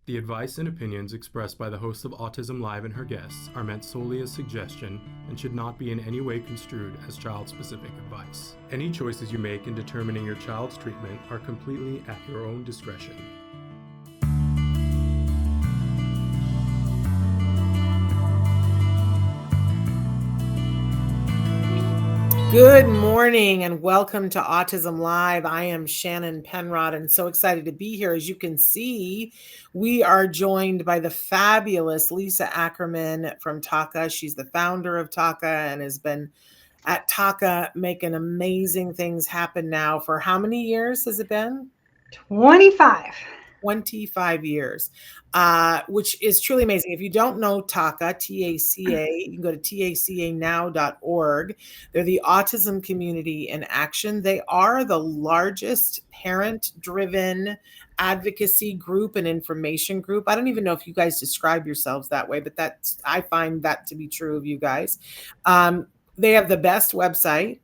The advice and opinions expressed by the host of Autism Live and her guests are meant solely as suggestion and should not be in any way construed as child-specific advice. Any choices you make in determining your child's treatment are completely at your own discretion. Good morning and welcome to Autism Live. I am Shannon Penrod and so excited to be here. As you can see, we are joined by the fabulous Lisa Ackerman from TACA. She's the founder of TACA and has been at TACA making amazing things happen now for how many years has it been? 25. 25 years, which is truly amazing. If you don't know TACA, TACA, you can go to tacanow.org. They're the Autism Community in Action. They are the largest parent-driven advocacy group and information group. I don't even know if you guys describe yourselves that way, but I find that to be true of you guys. They have the best website.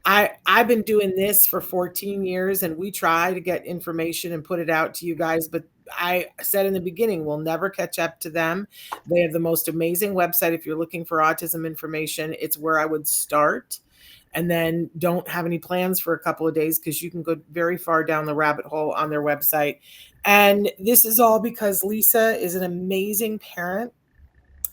I've been doing this for 14 years and we try to get information and put it out to you guys, but I said in the beginning, we'll never catch up to them. They have the most amazing website. If you're looking for autism information, it's where I would start. And then don't have any plans for a couple of days because you can go very far down the rabbit hole on their website. And this is all because Lisa is an amazing parent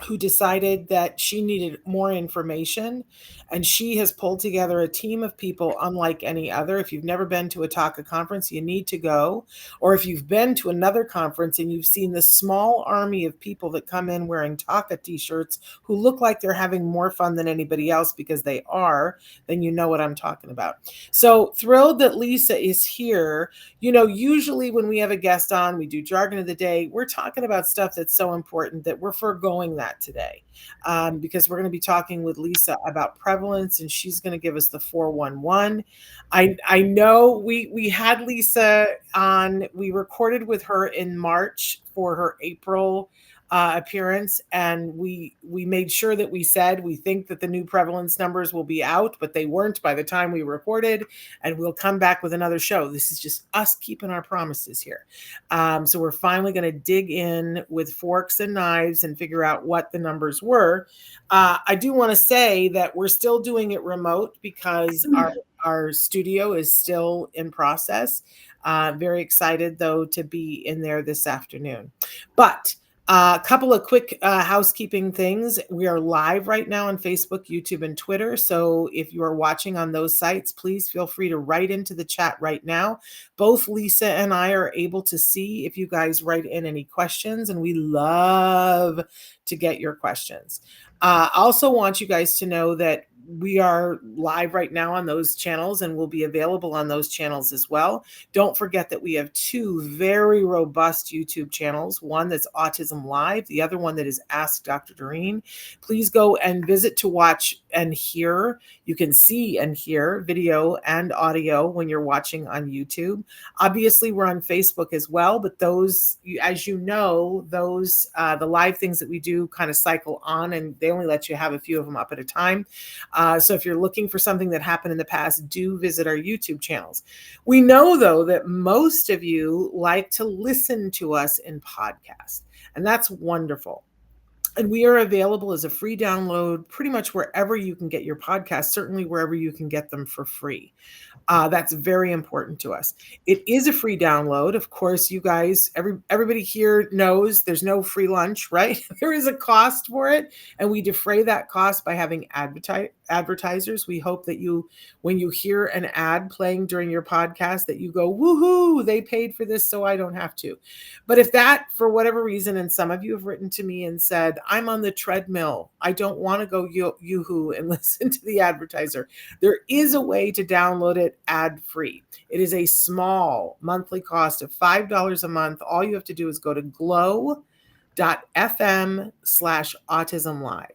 who decided that she needed more information, and she has pulled together a team of people unlike any other. If you've never been to a TACA conference, you need to go. Or if you've been to another conference and you've seen the small army of people that come in wearing TACA t-shirts who look like they're having more fun than anybody else because they are, then you know what I'm talking about. So thrilled that Lisa is here. You know, usually when we have a guest on, we do jargon of the day. We're talking about stuff that's so important that we're foregoing that today because we're going to be talking with Lisa about prevalence, and she's going to give us the 411. I know we had Lisa on. We recorded with her in March for her April appearance, and we made sure that we said we think that the new prevalence numbers will be out, but they weren't by the time we recorded, and we'll come back with another show. This is just us keeping our promises here. So we're finally going to dig in with forks and knives and figure out what the numbers were. I do want to say that we're still doing it remote because our studio is still in process. Very excited though to be in there this afternoon. But a couple of quick housekeeping things. We are live right now on Facebook, YouTube, and Twitter. So if you are watching on those sites, please feel free to write into the chat right now. Both Lisa and I are able to see if you guys write in any questions, and we love to get your questions. I also want you guys to know that we are live right now on those channels and will be available on those channels as well. Don't forget that we have two very robust YouTube channels, one that's Autism Live, the other one that is Ask Dr. Doreen. Please go and visit to watch and hear. You can see and hear video and audio when you're watching on YouTube. Obviously, we're on Facebook as well, but those, as you know, those the live things that we do kind of cycle on, and they only let you have a few of them up at a time. So if you're looking for something that happened in the past, do visit our YouTube channels. We know, though, that most of you like to listen to us in podcasts, and that's wonderful. And we are available as a free download pretty much wherever you can get your podcasts, certainly wherever you can get them for free. That's very important to us. It is a free download. Of course, you guys, everybody here knows there's no free lunch, right? There is a cost for it, and we defray that cost by having advertisers. We hope that you, when you hear an ad playing during your podcast, that you go, woohoo, they paid for this, so I don't have to. But if that, for whatever reason, and some of you have written to me and said, I'm on the treadmill, I don't want to go yoo-hoo and listen to the advertiser, there is a way to download it ad-free. It is a small monthly cost of $5 a month. All you have to do is go to glow.fm/autism-live.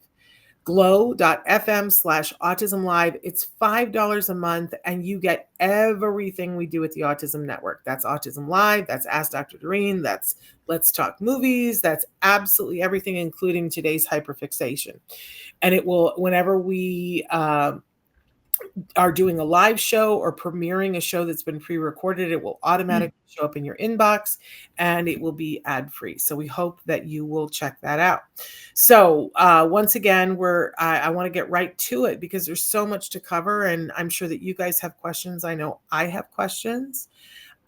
glow.fm/autism-live. It's $5 a month, and you get everything we do at the Autism Network. That's Autism Live, that's Ask Dr. Doreen, that's Let's Talk Movies, that's absolutely everything, including today's hyperfixation. And it will, whenever we are doing a live show or premiering a show that's been pre-recorded, it will automatically show up in your inbox and it will be ad-free. So we hope that you will check that out. So once again, I want to get right to it because there's so much to cover, and I'm sure that you guys have questions. I know I have questions.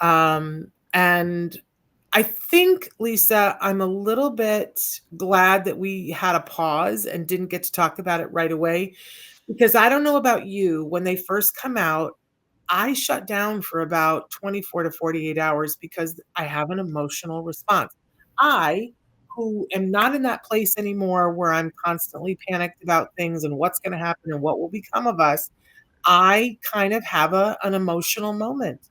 And I think, Lisa, I'm a little bit glad that we had a pause and didn't get to talk about it right away, because I don't know about you, when they first come out, I shut down for about 24 to 48 hours because I have an emotional response. I, who am not in that place anymore where I'm constantly panicked about things and what's going to happen and what will become of us, I kind of have an emotional moment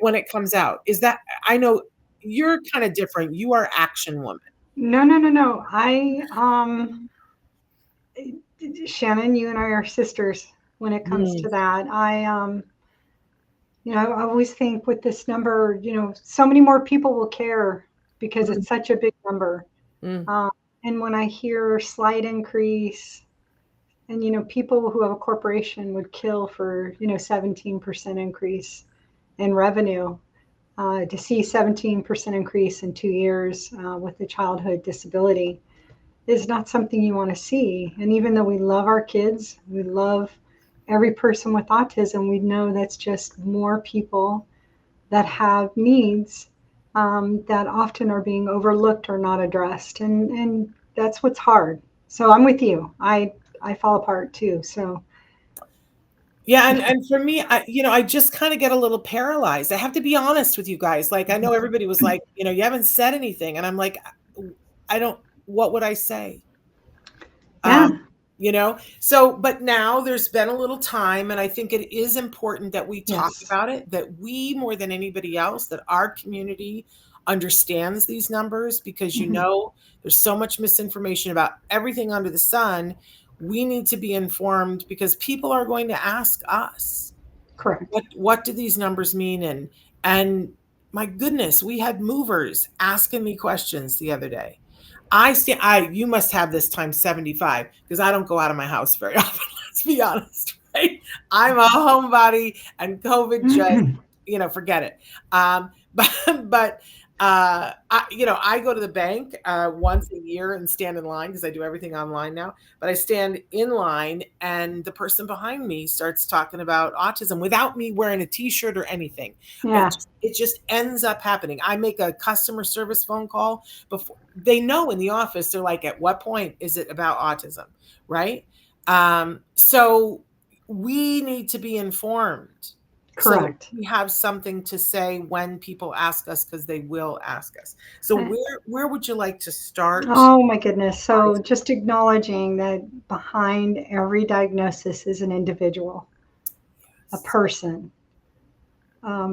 when it comes out. Is that, I know you're kind of different. You are action woman. No. Shannon, you and I are sisters when it comes Mm, to that. I always think with this number, so many more people will care because mm, it's such a big number. mm, Um, and when I hear slight increase, and people who have a corporation would kill for 17% increase in revenue. To see 17% increase in 2 years with a childhood disability is not something you want to see. And even though we love our kids, we love every person with autism, we know that's just more people that have needs that often are being overlooked or not addressed. And that's what's hard. So I'm with you. I fall apart too. So yeah, and for me, I just kind of get a little paralyzed. I have to be honest with you guys. Like, I know everybody was like, you haven't said anything, and I'm like, I don't. What would I say? yeah, Um, So, but now there's been a little time, and I think it is important that we talk yes, about it. That we, more than anybody else, that our community understands these numbers, because hmm, there's so much misinformation about everything under the sun. We need to be informed because people are going to ask us, correct. what do these numbers mean? And my goodness, we had movers asking me questions the other day. You must have this times 75, because I don't go out of my house very often. Let's be honest, right? I'm a homebody, and COVID just, forget it. But I go to the bank once a year and stand in line because I do everything online now. But I stand in line, and the person behind me starts talking about autism without me wearing a T-shirt or anything. Yeah, It just ends up happening. I make a customer service phone call before they know in the office. They're like, "At what point is it about autism?" Right? So we need to be informed so that correct. we have something to say when people ask us, because they will ask us. So where would you like to start? Oh my goodness. So just acknowledging that behind every diagnosis is an individual, a Yes. person,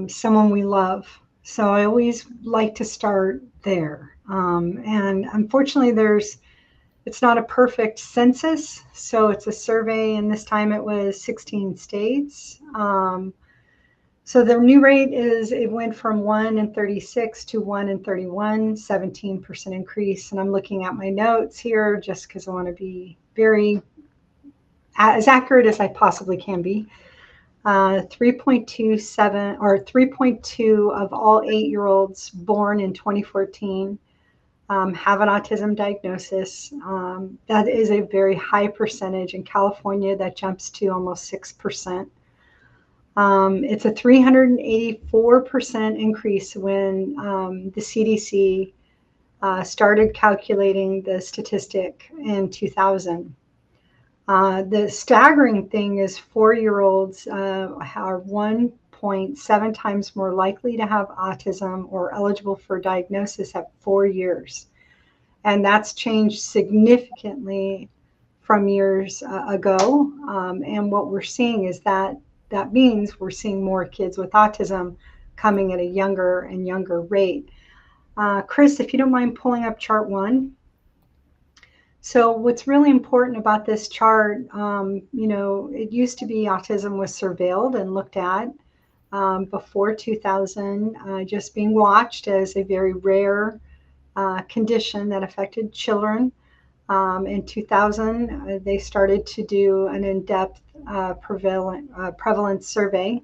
someone we love. So I always like to start there. And unfortunately, it's not a perfect census. So it's a survey, and this time it was 16 states. So the new rate is it went from 1 in 36 to 1 in 31, 17% increase. And I'm looking at my notes here just because I want to be very as accurate as I possibly can be. 3.27 or 3.2 of all 8-year-olds born in 2014 have an autism diagnosis. That is a very high percentage. In California, that jumps to almost 6%. It's a 384% increase when the CDC started calculating the statistic in 2000. The staggering thing is 4-year-olds are 1.7 times more likely to have autism or eligible for diagnosis at 4 years. And that's changed significantly from years ago. And what we're seeing is that means we're seeing more kids with autism coming at a younger and younger rate. Chris, if you don't mind pulling up chart 1. So what's really important about this chart, it used to be autism was surveilled and looked at before 2000, just being watched as a very rare condition that affected children. In 2000, they started to do an in-depth prevalence survey.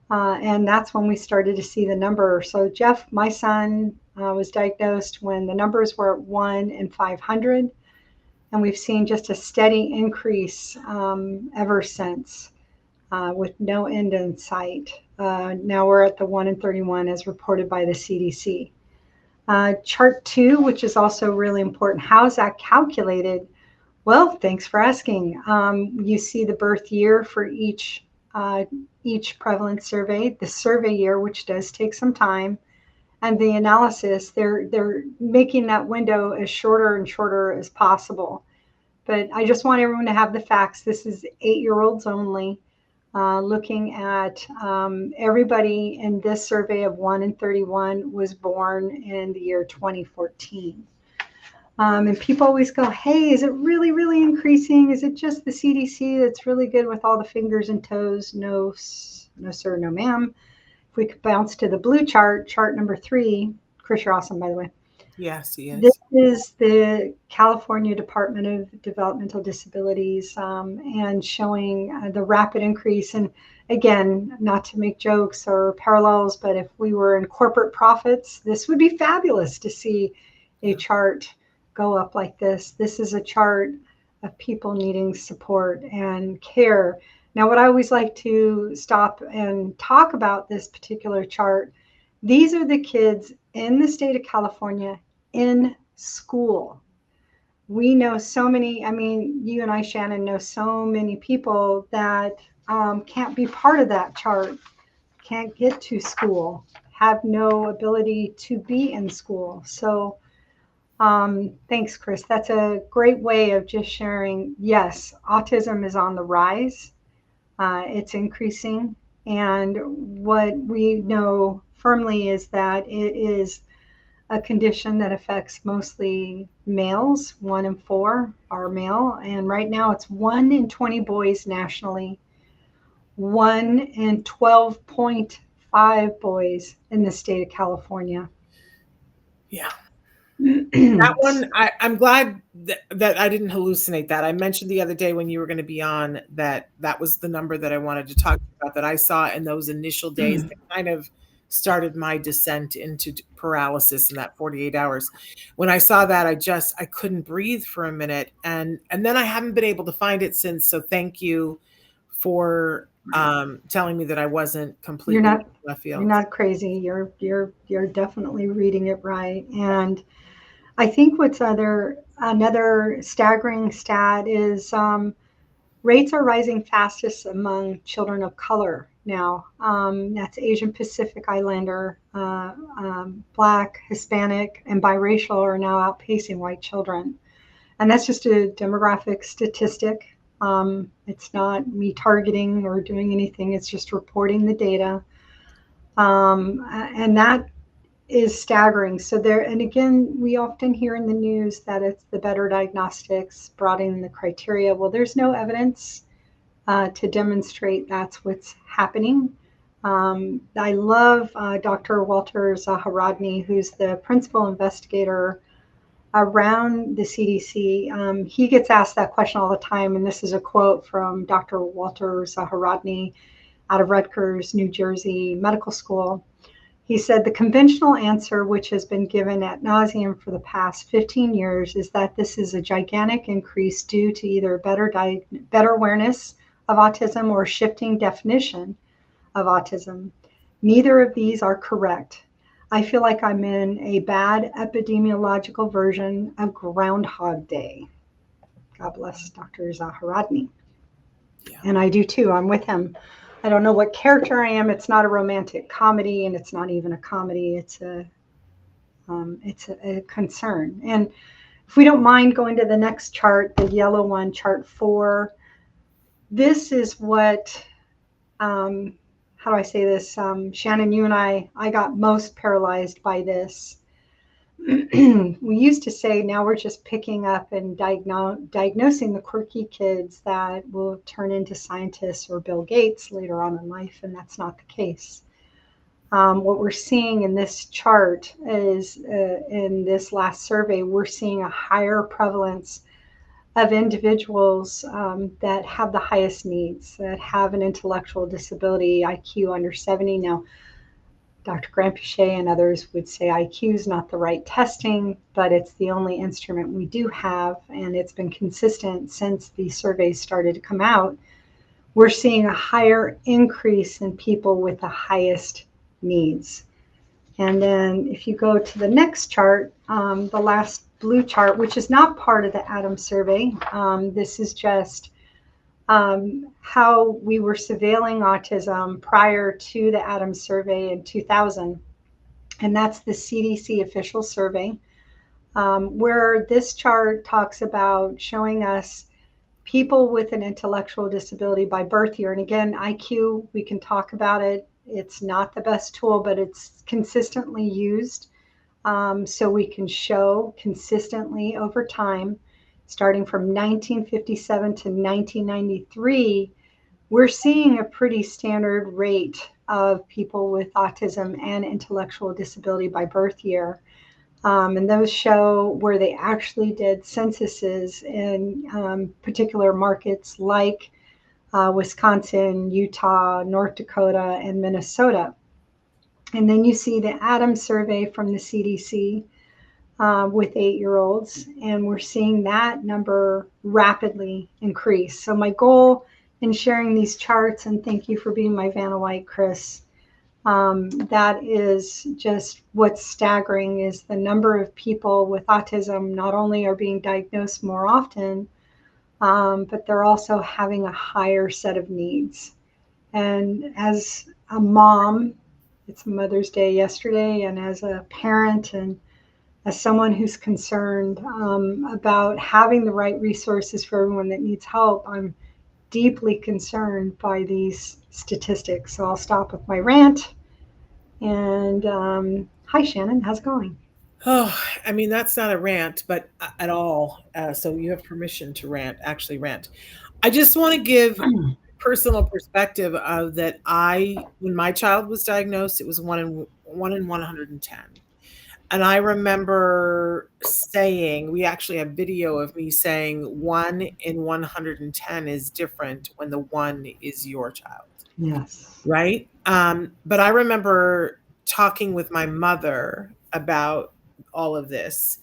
And that's when we started to see the number. So Jeff, my son, was diagnosed when the numbers were at 1 in 500. And we've seen just a steady increase ever since, with no end in sight. Now we're at the 1 in 31 as reported by the CDC. Chart 2, which is also really important. How is that calculated? Well, thanks for asking. You see the birth year for each prevalence survey, the survey year, which does take some time, and the analysis. They're making that window as shorter and shorter as possible. But I just want everyone to have the facts. This is 8-year-olds only. Looking at everybody in this survey of 1 in 31 was born in the year 2014. And people always go, hey, is it really, really increasing? Is it just the CDC that's really good with all the fingers and toes? No, no, sir, no, ma'am. If we could bounce to the blue chart, chart number 3. Chris, you're awesome, by the way. Yes, he is. This is the California Department of Developmental Disabilities, and showing the rapid increase. And again, not to make jokes or parallels, but if we were in corporate profits, this would be fabulous to see a chart go up like this. This is a chart of people needing support and care. Now, what I always like to stop and talk about this particular chart, these are the kids in the state of California in school. We know so many, I mean, you and I, Shannon, know so many people that can't be part of that chart, can't get to school, have no ability to be in school. So thanks, Chris. That's a great way of just sharing. Yes, autism is on the rise. It's increasing. And what we know firmly is that it is a condition that affects mostly males. 1 in 4 are male. And right now it's 1 in 20 boys nationally, 1 in 12.5 boys in the state of California. Yeah. That one, I'm glad that I didn't hallucinate that. I mentioned the other day when you were going to be on that was the number that I wanted to talk about, that I saw in those initial days that kind of started my descent into paralysis in that 48 hours. When I saw that, I couldn't breathe for a minute. And then I haven't been able to find it since. So thank you for telling me that I wasn't completely left field. You're not crazy. You're definitely reading it right. And I think what's another staggering stat is rates are rising fastest among children of color now. That's Asian Pacific Islander, Black, Hispanic, and biracial are now outpacing white children. And that's just a demographic statistic. It's not me targeting or doing anything. It's just reporting the data. And that is staggering. So and again, we often hear in the news that it's the better diagnostics, broadening the criteria. Well, there's no evidence to demonstrate that's what's happening. I love Dr. Walter Zaharodny, who's the principal investigator around the CDC. He gets asked that question all the time, and this is a quote from Dr. Walter Zaharodny out of Rutgers, New Jersey Medical School. He said, the conventional answer, which has been given ad nauseum for the past 15 years, is that this is a gigantic increase due to either better awareness of autism or shifting definition of autism. Neither of these are correct. I feel like I'm in a bad epidemiological version of Groundhog Day. God bless Dr. Zaharodny. Yeah. And I do too. I'm with him. I don't know what character I am. It's not a romantic comedy, and it's not even a comedy. It's a concern. And if we don't mind going to the next chart, the yellow one, chart 4, this is what, how do I say this? Shannon, you and I got most paralyzed by this. We used to say now we're just picking up and diagnosing the quirky kids that will turn into scientists or Bill Gates later on in life, and that's not the case. What we're seeing in this chart is in this last survey, we're seeing a higher prevalence of individuals that have the highest needs, that have an intellectual disability, IQ under 70. Now, Dr. Grampuchet and others would say IQ is not the right testing, but it's the only instrument we do have, and it's been consistent since the surveys started to come out. We're seeing a higher increase in people with the highest needs. And then if you go to the next chart, the last blue chart, which is not part of the ADAM survey, this is just how we were surveilling autism prior to the ADAM survey in 2000. And that's the CDC official survey, where this chart talks about showing us people with an intellectual disability by birth year. And again, IQ, we can talk about it. It's not the best tool, but it's consistently used. So we can show consistently over time, starting from 1957 to 1993, we're seeing a pretty standard rate of people with autism and intellectual disability by birth year. And those show where they actually did censuses in particular markets like Wisconsin, Utah, North Dakota, and Minnesota. And then you see the ADAM survey from the CDC with 8-year-olds, and we're seeing that number rapidly increase. So my goal in sharing these charts, and thank you for being my Vanna White, Chris, that is just what's staggering is the number of people with autism not only are being diagnosed more often, but they're also having a higher set of needs. And as a mom, it's Mother's Day yesterday, and as a parent and as someone who's concerned about having the right resources for everyone that needs help, I'm deeply concerned by these statistics. So I'll stop with my rant. And hi, Shannon, how's it going? Oh, I mean, that's not a rant, but at all. So you have permission to actually rant. I just want to give personal perspective of that. When my child was diagnosed, it was 1 in 110. And I remember saying, we actually have video of me saying 1 in 110 is different when the 1 is your child. Yes. Right? But I remember talking with my mother about all of this.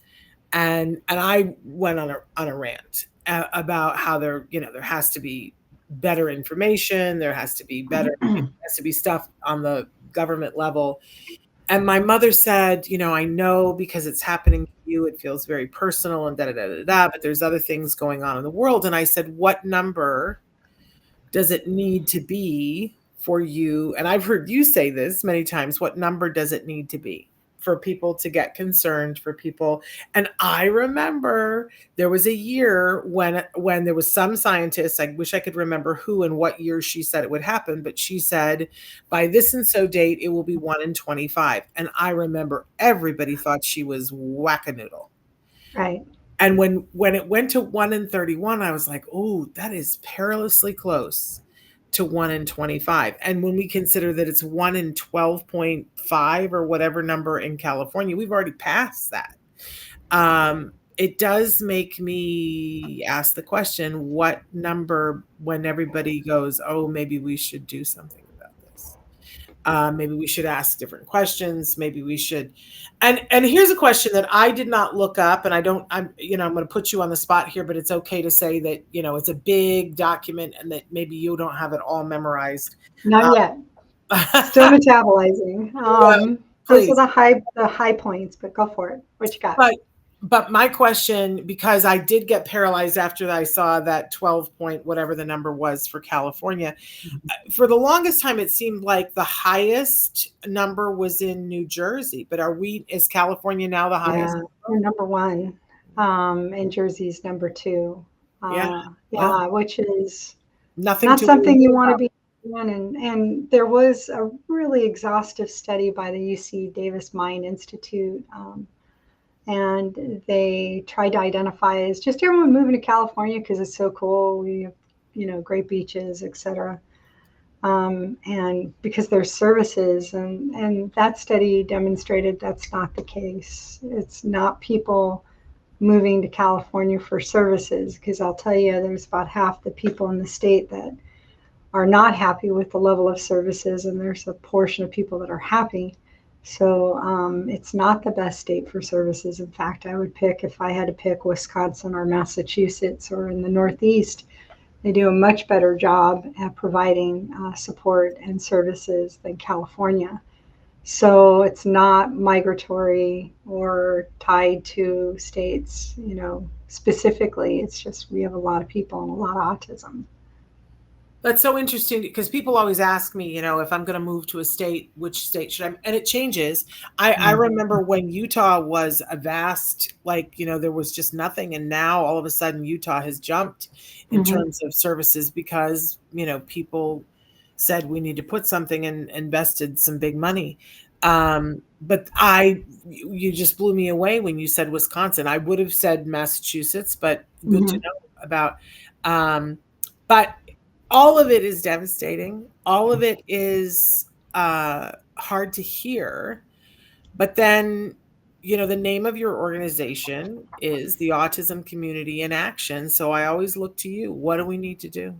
And I went on a rant about how there has to be better information. There has to be stuff on the government level. And my mother said, I know because it's happening to you, it feels very personal and but there's other things going on in the world. And I said, what number does it need to be for you? And I've heard you say this many times. What number does it need to be for people to get concerned, for people? And I remember there was a year when there was some scientist, I wish I could remember who and what year she said it would happen, but she said, by this and so date, it will be 1 in 25. And I remember everybody thought she was whack-a-noodle. Right. And when it went to 1 in 31, I was like, oh, that is perilously close to 1 in 25. And when we consider that it's 1 in 12.5 or whatever number in California, we've already passed that. It does make me ask the question, what number, when everybody goes, oh, maybe we should do something about this. Maybe we should ask different questions. Maybe we should. And here's a question that I did not look up, and I'm going to put you on the spot here, but it's okay to say that, it's a big document and that maybe you don't have it all memorized. Not yet. Still metabolizing. Those are the high points, but go for it. What you got? But my question, because I did get paralyzed after I saw that 12 point, whatever the number was for California, for the longest time, it seemed like the highest number was in New Jersey. But is California now the highest? Yeah, we're number 1, and Jersey's number 2. Which is not something you want to be in. And there was a really exhaustive study by the UC Davis Mind Institute. And they tried to identify as just everyone moving to California because it's so cool. We have, great beaches, etc. And because there's services, and that study demonstrated that's not the case. It's not people moving to California for services, because I'll tell you, there's about half the people in the state that are not happy with the level of services, and there's a portion of people that are happy. So it's not the best state for services. In fact, I would pick, if I had to pick, Wisconsin or Massachusetts or in the Northeast. They do a much better job at providing support and services than California. So it's not migratory or tied to states, specifically. It's just we have a lot of people and a lot of autism. That's so interesting because people always ask me, if I'm going to move to a state, which state should I? And it changes. I remember when Utah was a vast, there was just nothing. And now all of a sudden Utah has jumped in terms of services because, people said we need to put something and invested some big money. But you just blew me away when you said Wisconsin. I would have said Massachusetts, but good to know about. But all of it is devastating. All of it is hard to hear. But then, the name of your organization is the Autism Community in Action. So I always look to you. What do we need to do?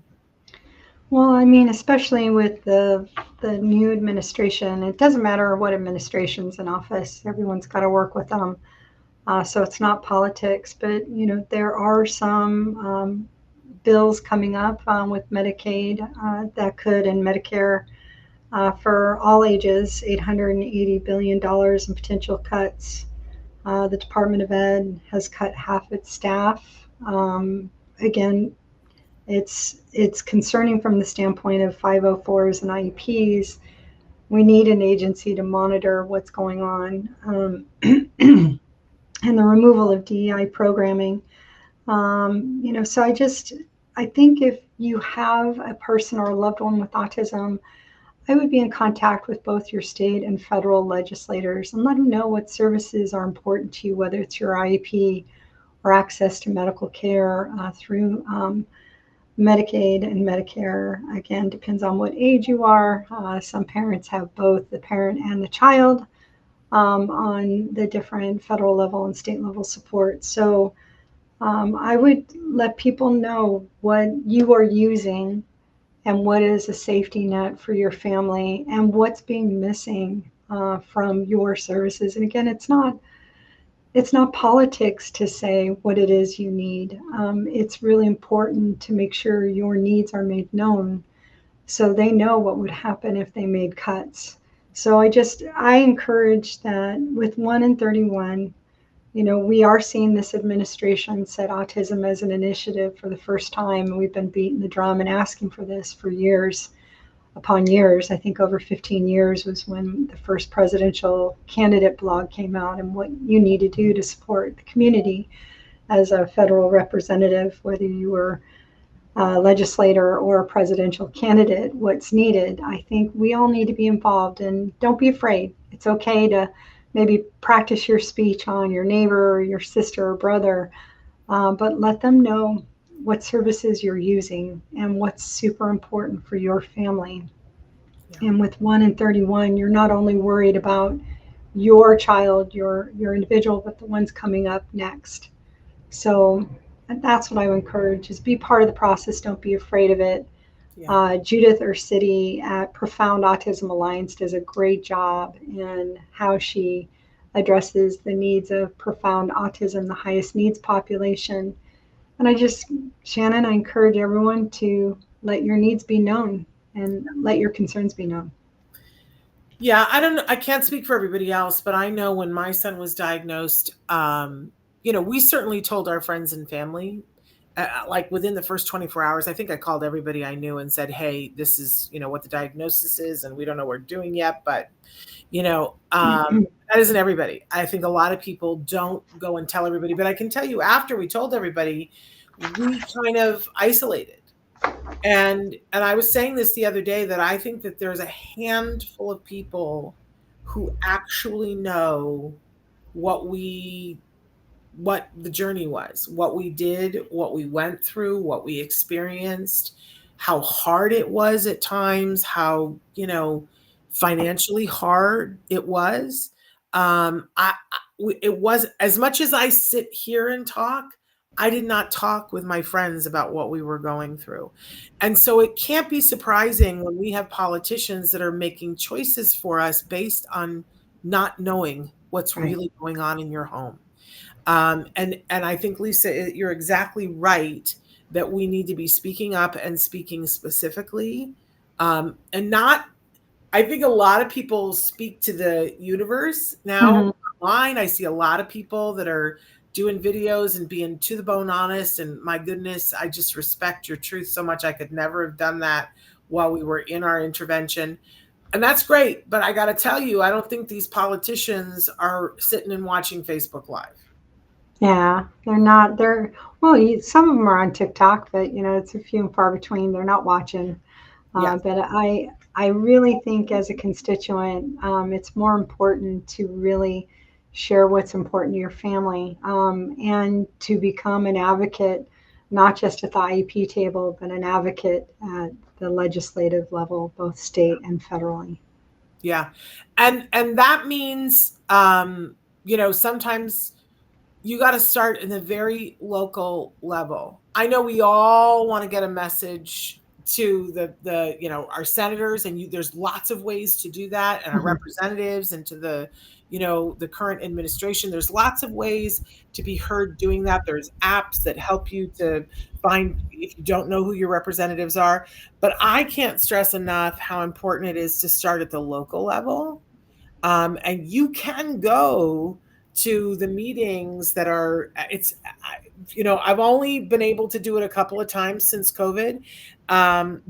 Well, I mean, especially with the new administration, it doesn't matter what administration's in office. Everyone's got to work with them. So it's not politics, but, there are some bills coming up with Medicaid that could, and Medicare for all ages, $880 billion in potential cuts. The Department of Ed has cut half its staff. Again, it's concerning from the standpoint of 504s and IEPs. We need an agency to monitor what's going on, and the removal of DEI programming. So I think if you have a person or a loved one with autism, I would be in contact with both your state and federal legislators and let them know what services are important to you, whether it's your IEP or access to medical care through Medicaid and Medicare. Again, depends on what age you are. Some parents have both the parent and the child on the different federal level and state level support. So I would let people know what you are using and what is a safety net for your family and what's being missing from your services. And again, it's not politics to say what it is you need. It's really important to make sure your needs are made known so they know what would happen if they made cuts. So I encourage that with 1 in 31, we are seeing this administration set autism as an initiative for the first time. We've been beating the drum and asking for this for years upon years. I think over 15 years was when the first presidential candidate blog came out, and what you need to do to support the community as a federal representative, whether you were a legislator or a presidential candidate, what's needed. I think we all need to be involved, and don't be afraid. It's okay to maybe practice your speech on your neighbor or your sister or brother, but let them know what services you're using and what's super important for your family. Yeah. And with 1 in 31, you're not only worried about your child, your individual, but the ones coming up next. So that's what I would encourage, is be part of the process. Don't be afraid of it. Yeah. Judith Ursity at Profound Autism Alliance does a great job in how she addresses the needs of profound autism, the highest needs population. And Shannon, I encourage everyone to let your needs be known and let your concerns be known. Yeah, I can't speak for everybody else, but I know when my son was diagnosed, we certainly told our friends and family. Like within the first 24 hours, I think I called everybody I knew and said, hey, this is, what the diagnosis is, and we don't know what we're doing yet, but, that isn't everybody. I think a lot of people don't go and tell everybody, but I can tell you after we told everybody, we kind of isolated. And I was saying this the other day, that I think that there's a handful of people who actually know what the journey was, what we did, what we went through, what we experienced, how hard it was at times, how, financially hard it was. it was, as much as I sit here and talk, I did not talk with my friends about what we were going through. And so it can't be surprising when we have politicians that are making choices for us based on not knowing what's Right. really going on in your home. And I think, Lisa, you're exactly right that we need to be speaking up and speaking specifically, and not. I think a lot of people speak to the universe now online. I see a lot of people that are doing videos and being to the bone honest. And my goodness, I just respect your truth so much. I could never have done that while we were in our intervention. And that's great. But I got to tell you, I don't think these politicians are sitting and watching Facebook Live. Yeah, they're not. Well, some of them are on TikTok, but it's a few and far between. They're not watching. Yes. But I really think as a constituent, it's more important to really share what's important to your family, and to become an advocate, not just at the IEP table, but an advocate at the legislative level, both state and federally. Yeah. And that means, sometimes you got to start in the very local level. I know we all want to get a message to the our senators, and there's lots of ways to do that, and our representatives, and to the current administration. There's lots of ways to be heard doing that. There's apps that help you to find, if you don't know who your representatives are. But I can't stress enough how important it is to start at the local level. And you can go to the meetings that are, I've only been able to do it a couple of times since COVID,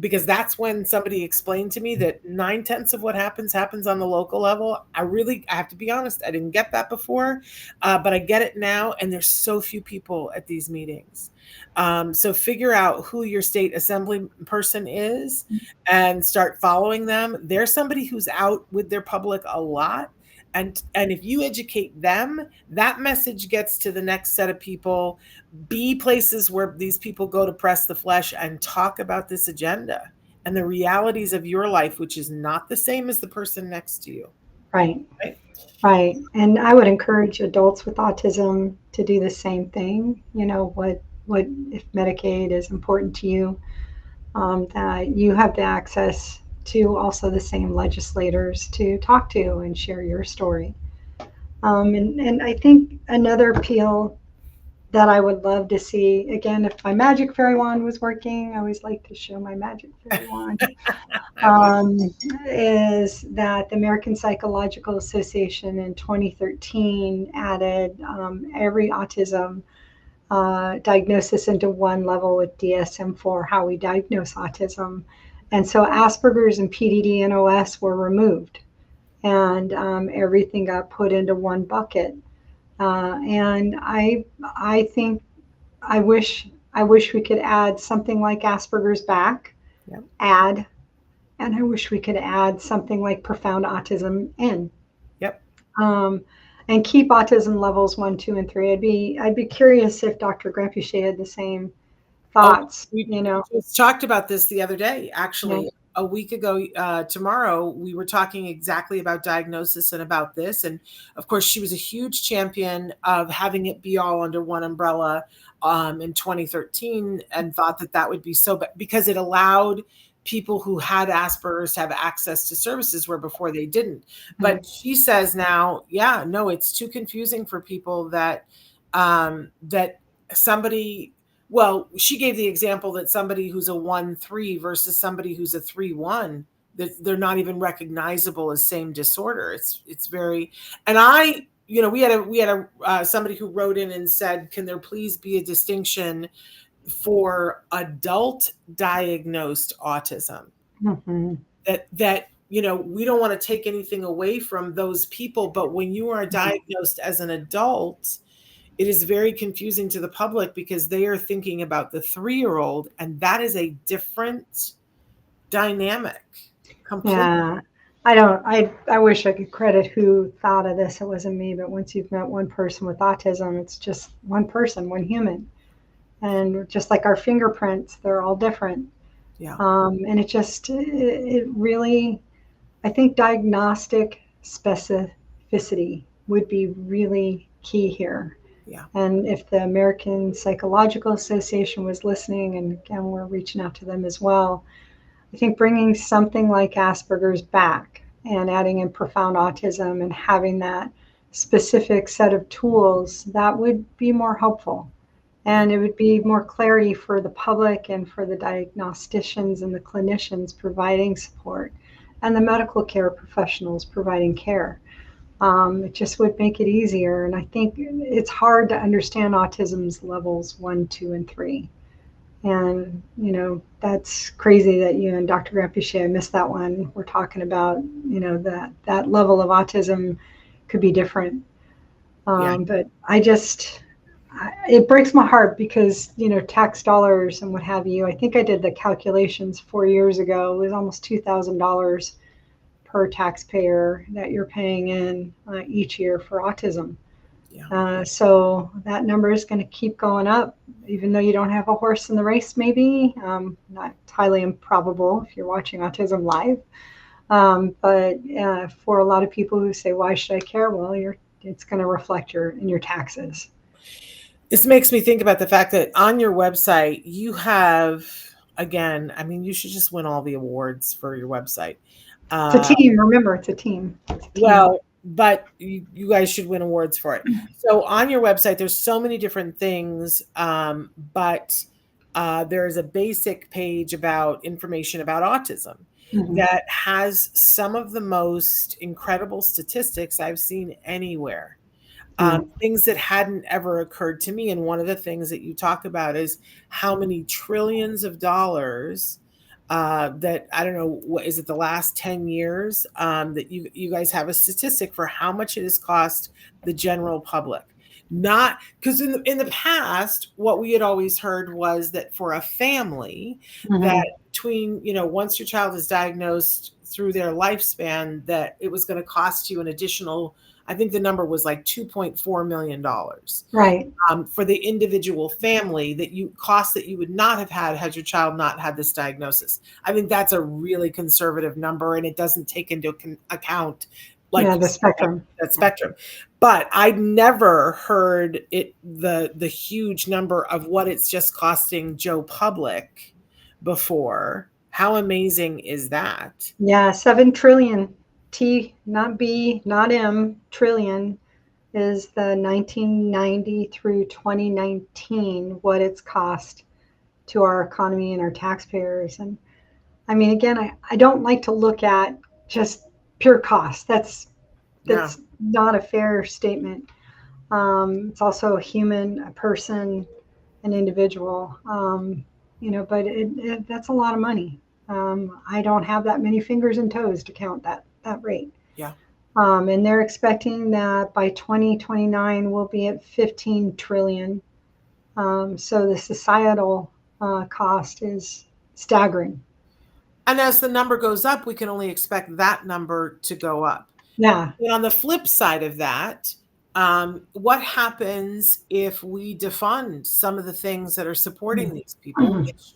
because that's when somebody explained to me that 9/10 of what happens on the local level. I have to be honest, I didn't get that before, but I get it now. And there's so few people at these meetings. So figure out who your state assembly person is and start following them. They're somebody who's out with their public a lot. And if you educate them, that message gets to the next set of people. Be places where these people go to press the flesh and talk about this agenda and the realities of your life, which is not the same as the person next to you. Right. Right. And I would encourage adults with autism to do the same thing. What if Medicaid is important to you, that you have the access to also the same legislators to talk to and share your story. And I think another appeal that I would love to see, again, if my magic fairy wand was working, I always like to show my magic fairy wand, is that the American Psychological Association in 2013 added every autism diagnosis into one level with DSM-4, how we diagnose autism. And so Asperger's and PDD and OS were removed, and everything got put into one bucket. And I think I wish we could add something like Asperger's back, and I wish we could add something like profound autism in. And keep autism levels 1, 2, and 3. I'd be curious if Dr. Grampuchet had the same thoughts. We just talked about this the other day, actually. A week ago tomorrow, we were talking exactly about diagnosis and about this. And of course, she was a huge champion of having it be all under one umbrella in 2013, and thought that would be so, because it allowed people who had Asperger's to have access to services where before they didn't. But she says now, no, it's too confusing for people that somebody, well, she gave the example that somebody who's a 1-3 versus somebody who's a 3-1, that they're not even recognizable as same disorder. It's very, and we had somebody who wrote in and said, can there please be a distinction for adult diagnosed autism? That we don't want to take anything away from those people, but when you are diagnosed as an adult, it is very confusing to the public because they are thinking about the 3-year-old, and that is a different dynamic. Completely. Yeah. I wish I could credit who thought of this. It wasn't me, but once you've met one person with autism, it's just one person, one human. And just like our fingerprints, they're all different. Yeah. And it really, I think diagnostic specificity would be really key here. Yeah. And if the American Psychological Association was listening, and again, we're reaching out to them as well, I think bringing something like Asperger's back and adding in profound autism and having that specific set of tools, that would be more helpful. And it would be more clarity for the public and for the diagnosticians and the clinicians providing support and the medical care professionals providing care. It just would make it easier. And I think it's hard to understand autism's levels 1, 2, and 3. And, that's crazy that you and Dr. Grampiche, I missed that one. We're talking about, that level of autism could be different. But it breaks my heart because, tax dollars and what have you. I think I did the calculations 4 years ago. It was almost $2,000 per taxpayer that you're paying in each year for autism. Yeah. So that number is going to keep going up, even though you don't have a horse in the race, maybe. Not highly improbable if you're watching Autism Live. But for a lot of people who say, why should I care? Well, it's going to reflect in your taxes. This makes me think about the fact that on your website, you have, again, I mean, you should just win all the awards for your website. It's a team. Remember, it's a team. Well, but you guys should win awards for it. So on your website, there's so many different things, but there's a basic page about information about autism that has some of the most incredible statistics I've seen anywhere. Things that hadn't ever occurred to me. And one of the things that you talk about is how many trillions of dollars that, I don't know, what is it, the last 10 years that you guys have a statistic for how much it has cost the general public. Not because in the past, what we had always heard was that for a family that between, once your child is diagnosed through their lifespan, that it was going to cost you an additional, I think the number was like $2.4 million. Right. For the individual family that you would not have had your child not had this diagnosis. I think that's a really conservative number, and it doesn't take into account the spectrum. That spectrum. But I'd never heard the huge number of what it's just costing Joe Public before. How amazing is that? Yeah, 7 trillion. T, not B, not M, trillion is the 1990 through 2019, what it's cost to our economy and our taxpayers. And I mean, again, I don't like to look at just pure cost. That's not a fair statement. It's also a human, a person, an individual, but that's a lot of money. I don't have that many fingers and toes to count that rate. Yeah. And they're expecting that by 2029 we'll be at 15 trillion. So the societal cost is staggering. And as the number goes up, we can only expect that number to go up. Yeah. And on the flip side of that, what happens if we defund some of the things that are supporting these people? Which,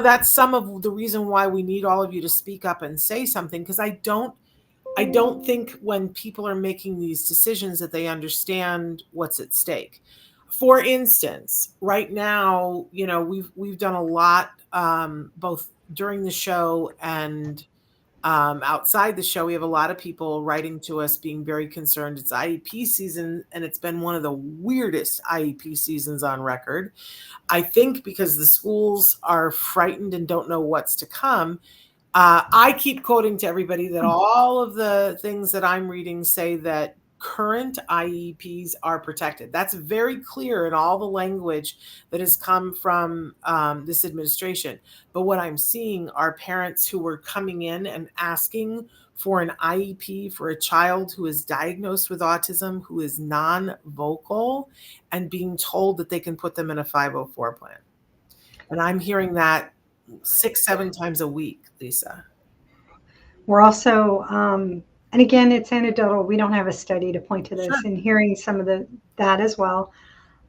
that's some of the reason why we need all of you to speak up and say something, because I don't think when people are making these decisions that they understand what's at stake. For instance, right now, we've done a lot, both during the show and outside the show. We have a lot of people writing to us being very concerned. It's IEP season, and it's been one of the weirdest IEP seasons on record. I think because the schools are frightened and don't know what's to come. I keep quoting to everybody that all of the things that I'm reading say that current IEPs are protected. That's very clear in all the language that has come from this administration. But what I'm seeing are parents who were coming in and asking for an IEP for a child who is diagnosed with autism, who is non-vocal, and being told that they can put them in a 504 plan. And I'm hearing that 6-7 times a week, Lisa. We're also, and again, it's anecdotal. We don't have a study to point to this, and hearing some of that as well.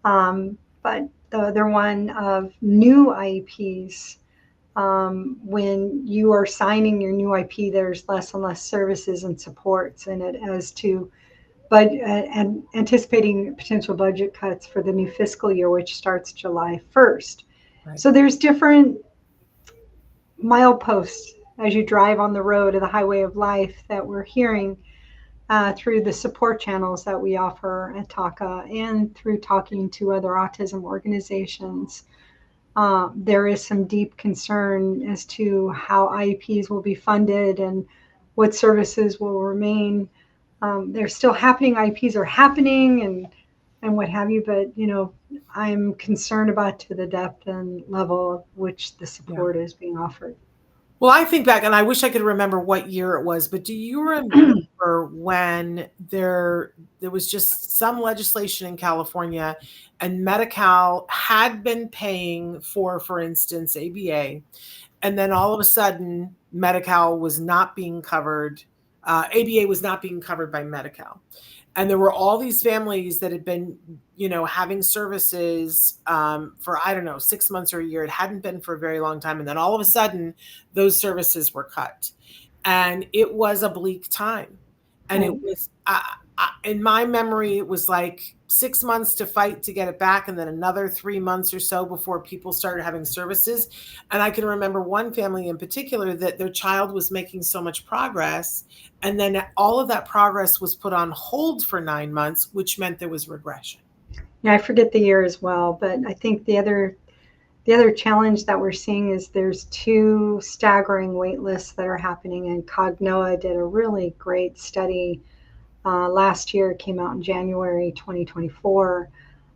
But the other one of new IEPs, when you are signing your new IEP, there's less and less services and supports in it as to and anticipating potential budget cuts for the new fiscal year, which starts July 1st. Right. So there's different mileposts as you drive on the road of the highway of life that we're hearing through the support channels that we offer at TACA and through talking to other autism organizations. There is some deep concern as to how IEPs will be funded and what services will remain. They're still happening. IEPs are happening and what have you, but I'm concerned about to the depth and level of which the support is being offered. Well, I think back, and I wish I could remember what year it was, but do you remember when there was just some legislation in California and Medi-Cal had been paying for instance, ABA, and then all of a sudden Medi-Cal was not being covered, ABA was not being covered by Medi-Cal. And there were all these families that had been, having services for, 6 months or a year. It hadn't been for a very long time. And then all of a sudden, those services were cut. And it was a bleak time. And it was, in my memory, it was like 6 months to fight to get it back, and then another 3 months or so before people started having services. And I can remember one family in particular that their child was making so much progress, and then all of that progress was put on hold for 9 months, which meant there was regression. Yeah, I forget the year as well, but I think the other challenge that we're seeing is there's 2 staggering wait lists that are happening, and Cognoa did a really great study last year. It came out in January 2024,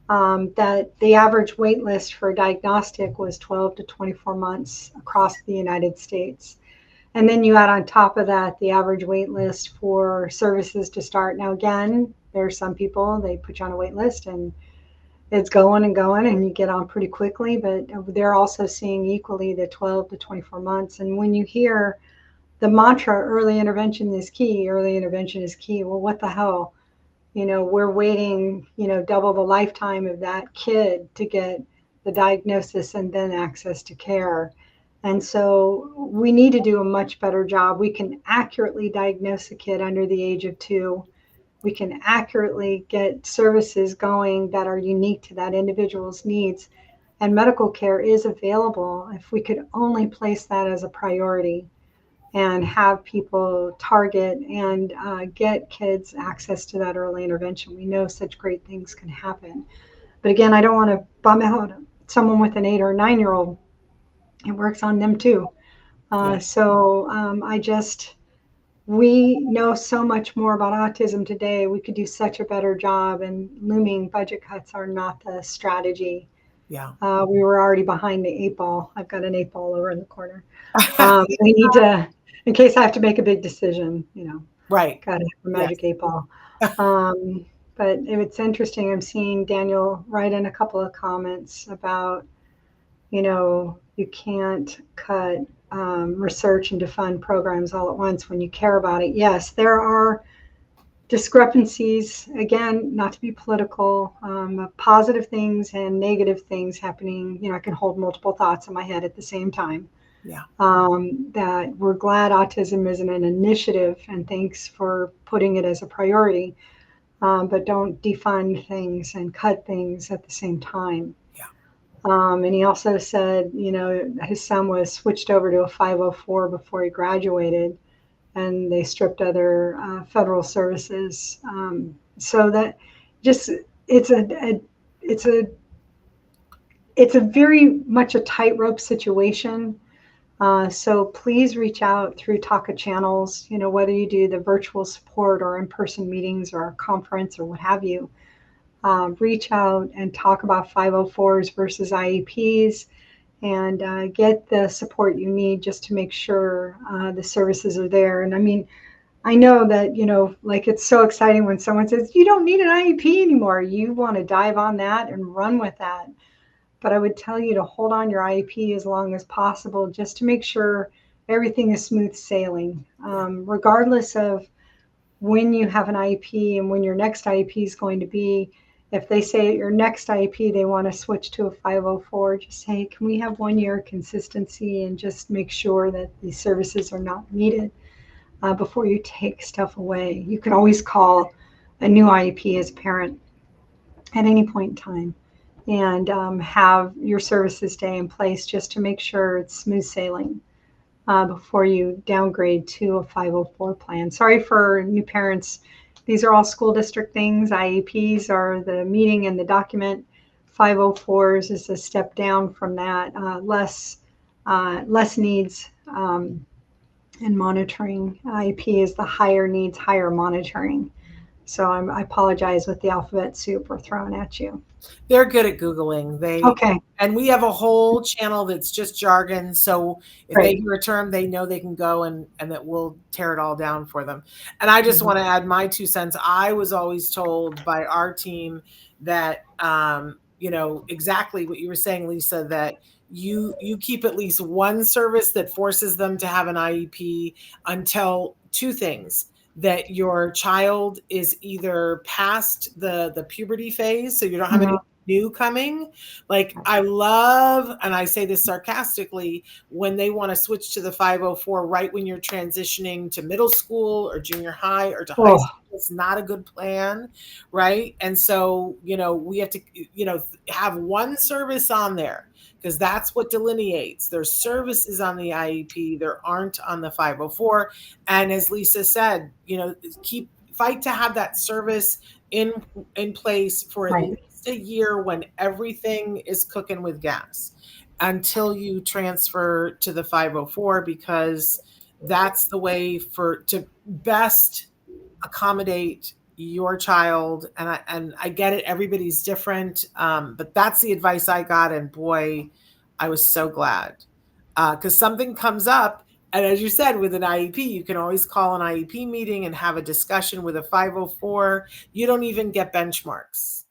that the average wait list for a diagnostic was 12 to 24 months across the United States. And then you add on top of that the average wait list for services to start. Now, again, there are some people, they put you on a wait list and it's going and going and you get on pretty quickly, but they're also seeing equally the 12 to 24 months. And when you hear the mantra, early intervention is key, well, what the hell? We're waiting, double the lifetime of that kid to get the diagnosis and then access to care. And so we need to do a much better job. We can accurately diagnose a kid under the age of 2. We can accurately get services going that are unique to that individual's needs. And medical care is available if we could only place that as a priority and have people target and get kids access to that early intervention. We know such great things can happen. But again, I don't want to bum out someone with an 8 or 9-year-old. It works on them too. We know so much more about autism today. We could do such a better job, and looming budget cuts are not the strategy. Yeah. We were already behind the 8 ball. I've got an 8 ball over in the corner. We need to, in case I have to make a big decision, right. Got to have a magic 8 ball. But it's interesting. I'm seeing Daniel write in a couple of comments about, you can't cut research and defund programs all at once when you care about it. Yes, there are discrepancies, again, not to be political, positive things and negative things happening. I can hold multiple thoughts in my head at the same time. Yeah. That we're glad autism is an initiative, and thanks for putting it as a priority, but don't defund things and cut things at the same time. And he also said, his son was switched over to a 504 before he graduated, and they stripped other federal services. So that just it's a very much a tightrope situation. So please reach out through TACA channels. Whether you do the virtual support or in-person meetings or a conference or what have you. Reach out and talk about 504s versus IEPs, and get the support you need just to make sure the services are there. And I mean, I know that, it's so exciting when someone says, you don't need an IEP anymore. You want to dive on that and run with that. But I would tell you to hold on your IEP as long as possible, just to make sure everything is smooth sailing, regardless of when you have an IEP and when your next IEP is going to be. If they say at your next IEP they want to switch to a 504, just say, can we have 1 year consistency and just make sure that these services are not needed before you take stuff away. You can always call a new IEP as a parent at any point in time, and have your services day in place just to make sure it's smooth sailing before you downgrade to a 504 plan. Sorry for new parents. These are all school district things. IEPs are the meeting and the document. 504s is a step down from that. Less needs and monitoring. IEP is the higher needs, higher monitoring. So I apologize with the alphabet soup we're throwing at you. They're good at Googling. Okay. And we have a whole channel that's just jargon. So if they Great. hear a term, they know they can go and that we'll tear it all down for them. And I just want to add my 2 cents. I was always told by our team that, exactly what you were saying, Lisa, that you keep at least one service that forces them to have an IEP until 2 things: that your child is either past the puberty phase, so you don't have any new coming. Like, I love, and I say this sarcastically, when they want to switch to the 504 right when you're transitioning to middle school or junior high or to high school. It's not a good plan, right? And so, we have to, have one service on there, because that's what delineates. There's services on the IEP, there aren't on the 504. And as Lisa said, fight to have that service in place for at least a year when everything is cooking with gas, until you transfer to the 504, because that's the way to best accommodate your child. And I get it, everybody's different, but that's the advice I got, and boy, I was so glad, because something comes up, and as you said, with an IEP, you can always call an IEP meeting and have a discussion. With a 504, you don't even get benchmarks.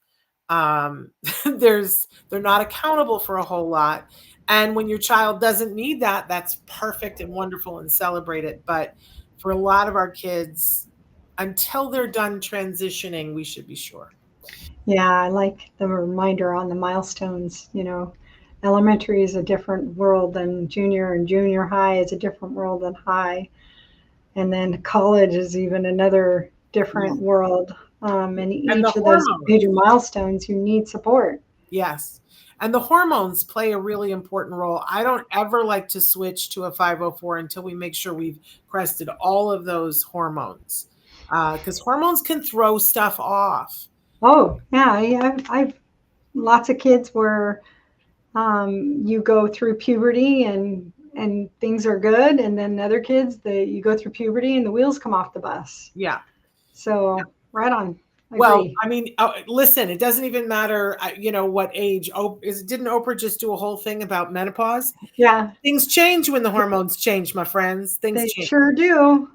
They're not accountable for a whole lot, and when your child doesn't need that, that's perfect and wonderful and celebrate it. But for a lot of our kids, until they're done transitioning, we should be sure. Yeah, I like the reminder on the milestones. Elementary is a different world than junior, and junior high is a different world than high. And then college is even another different world. And each of those major milestones, you need support. Yes. And the hormones play a really important role. I don't ever like to switch to a 504 until we make sure we've crested all of those hormones, because hormones can throw stuff off. Oh, yeah. I've lots of kids where you go through puberty and things are good, and then other kids you go through puberty and the wheels come off the bus. Yeah. So right on. Well, I mean, listen, it doesn't even matter, what age. Didn't Oprah just do a whole thing about menopause? Yeah. Things change when the hormones change, my friends. Things They change. sure do.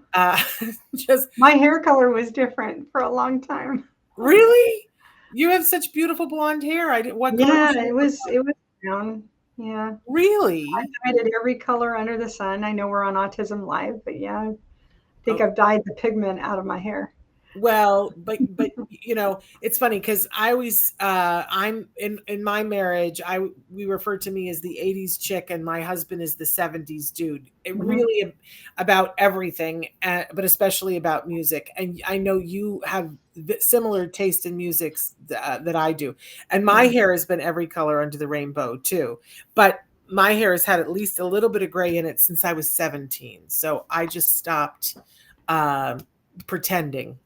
Just my hair color was different for a long time. Really? You have such beautiful blonde hair. What color? Yeah, it was brown. Yeah. Really? I dyed it every color under the sun. I know we're on Autism Live, but yeah, I think I've dyed the pigment out of my hair. Well, but it's funny, because I always I'm in my marriage, we refer to me as the 80s chick, and my husband is the 70s dude. It really about everything, but especially about music. And I know you have similar taste in music that I do. And my hair has been every color under the rainbow too. But my hair has had at least a little bit of gray in it since I was 17. So I just stopped pretending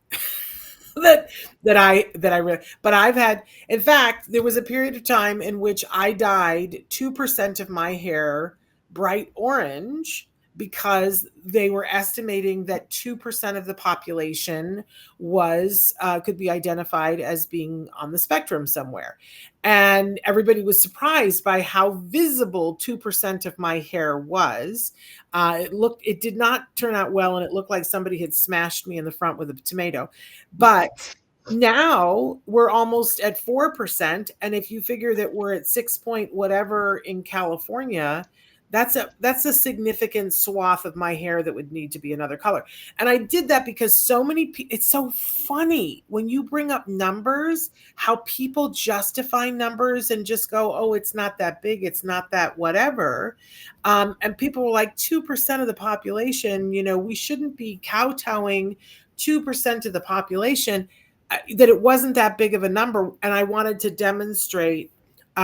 that I really, but I've had, in fact, there was a period of time in which I dyed 2% of my hair bright orange, because they were estimating that 2% of the population could be identified as being on the spectrum somewhere. And everybody was surprised by how visible 2% of my hair was. It did not turn out well, and it looked like somebody had smashed me in the front with a tomato. But now we're almost at 4%. And if you figure that we're at 6 point whatever in California, that's a significant swath of my hair that would need to be another color. And I did that because so many people, it's so funny when you bring up numbers, how people justify numbers and just go, oh, it's not that big, it's not that whatever. And people were like, 2% of the population, we shouldn't be kowtowing 2% of the population. that it wasn't that big of a number. And I wanted to demonstrate,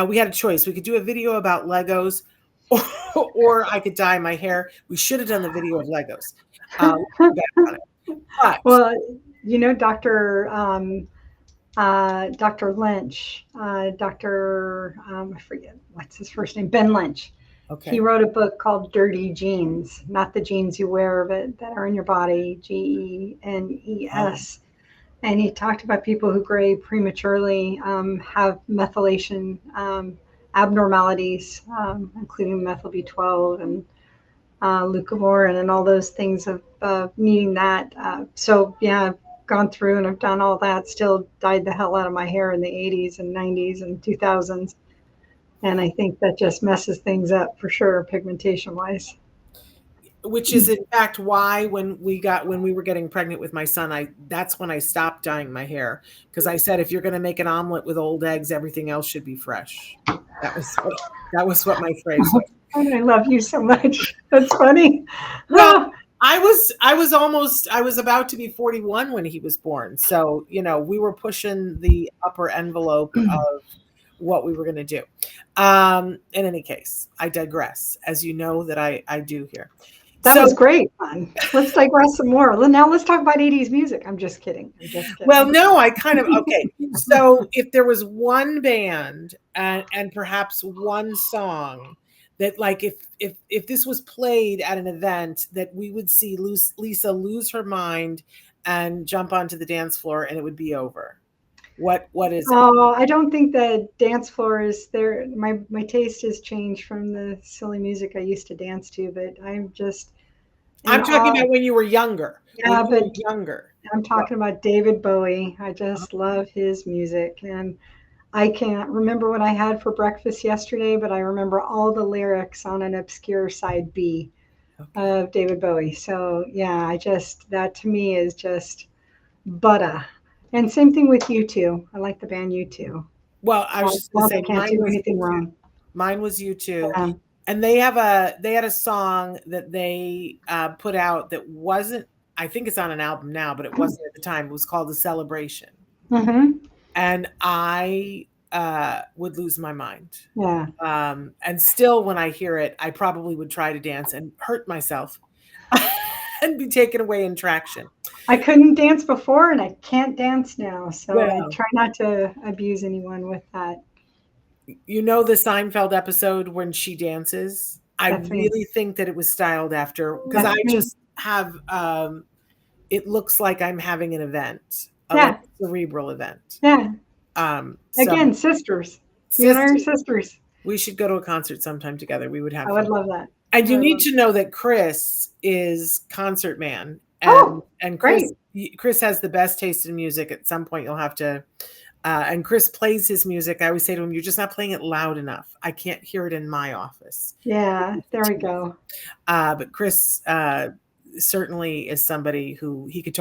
we had a choice. We could do a video about Legos or I could dye my hair. We should have done the video of Legos. But, well, you know, Dr. Lynch, Dr. I forget what's his first name, Ben Lynch. okay. He wrote a book called Dirty Genes, not the genes you wear, but that are in your body, GENES. And he talked about people who grade prematurely, have methylation abnormalities, including methyl B12 and leucovorin and all those things of needing that. So yeah, I've gone through and I've done all that, still dyed the hell out of my hair in the 80s and 90s and 2000s. And I think that just messes things up for sure, pigmentation wise. Which is in fact why when we were getting pregnant with my son, that's when I stopped dyeing my hair, because I said, if you're going to make an omelet with old eggs, everything else should be fresh. That was what my phrase was. I love you so much. That's funny. Well, I was about to be 41 when he was born. So, you know, we were pushing the upper envelope of what we were going to do. In any case, I digress, as you know that I do here. That was great fun. Let's digress some more. Now let's talk about 80s music. I'm just kidding. Well, no, okay. So if there was one band and perhaps one song that, like, if this was played at an event, that we would see Lisa lose her mind and jump onto the dance floor and it would be over. What is it? Oh, I don't think the dance floor is there. My taste has changed from the silly music I used to dance to, but I'm talking about when you were younger. Yeah, I'm talking about David Bowie. I just love his music, and I can't remember what I had for breakfast yesterday, but I remember all the lyrics on an obscure side B of David Bowie. So yeah, that to me is just butter. And same thing with U2. I like the band U2. Well, I was just going to say, can't do anything wrong. Mine was U2. Yeah. And they had a song that they put out that wasn't, I think it's on an album now, but it wasn't at the time. It was called The Celebration. Mm-hmm. And I would lose my mind. Yeah. And still when I hear it, I probably would try to dance and hurt myself and be taken away in traction. I couldn't dance before and I can't dance now. So I try not to abuse anyone with that. You know the Seinfeld episode when she dances? That's really think that it was styled after, because I just have, it looks like I'm having an event, like a cerebral event. Yeah. Again, sisters. You and I are sisters. We should go to a concert sometime together. We would have fun. I would love that. And you need to know that Chris is concert man. And Chris has the best taste in music. At some point you'll have to, and Chris plays his music. I always say to him, you're just not playing it loud enough. I can't hear it in my office. Yeah, there we go. But Chris certainly is somebody who he could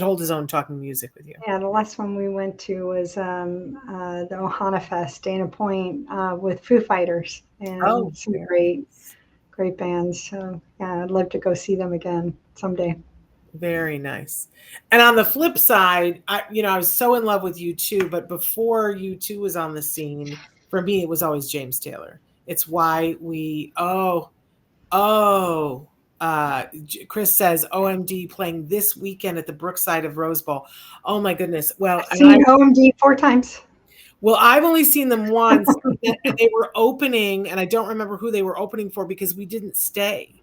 hold his own talking music with you. Yeah, the last one we went to was the Ohana Fest, Dana Point, with Foo Fighters, and some great bands. So yeah, I'd love to go see them again someday. Very nice. And on the flip side, I was so in love with U2, but before U2 was on the scene, for me, it was always James Taylor. It's why Chris says OMD playing this weekend at the Brookside of Rose Bowl. Oh my goodness. Well, I've seen OMD 4 times. Well, I've only seen them once. They were opening, and I don't remember who they were opening for because we didn't stay.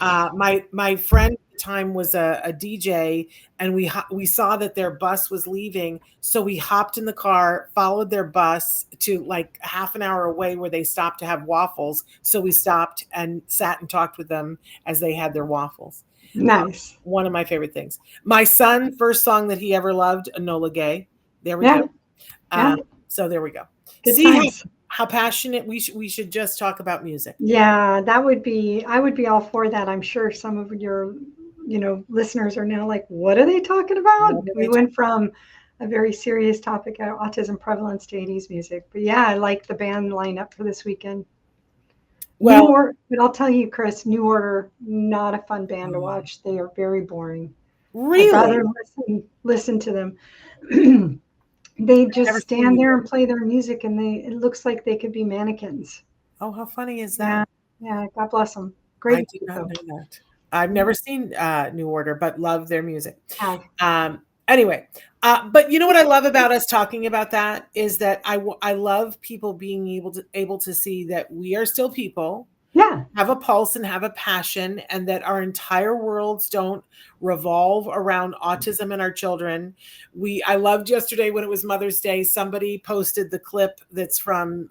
My friend at the time was a DJ, and we saw that their bus was leaving, so we hopped in the car, followed their bus to like half an hour away where they stopped to have waffles. So we stopped and sat and talked with them as they had their waffles. Nice. One of my favorite things. My son, first song that he ever loved, Enola Gay. There we go. So there we go. Good times. How passionate we should just talk about music. Yeah, I would be all for that. I'm sure some of your listeners are now like, what are they talking about? We went from a very serious topic, autism prevalence, to 80s music. But yeah, I like the band lineup for this weekend. Well, but I'll tell you, Chris, New Order, not a fun band to watch. They are very boring. I'd rather Really? listen to them. They just Never seen stand New there Order. and play their music, and it looks like they could be mannequins. Oh, how funny is Yeah, that? yeah. God bless them. I Great did music, not though. know that. I've never seen New Order, but love their music. Have. Anyway, but you know what I love about us talking about that is that I love people being able to see that we are still people, Yeah. have a pulse and have a passion, and that our entire worlds don't revolve around autism and our children. I loved yesterday when it was Mother's Day, somebody posted the clip that's from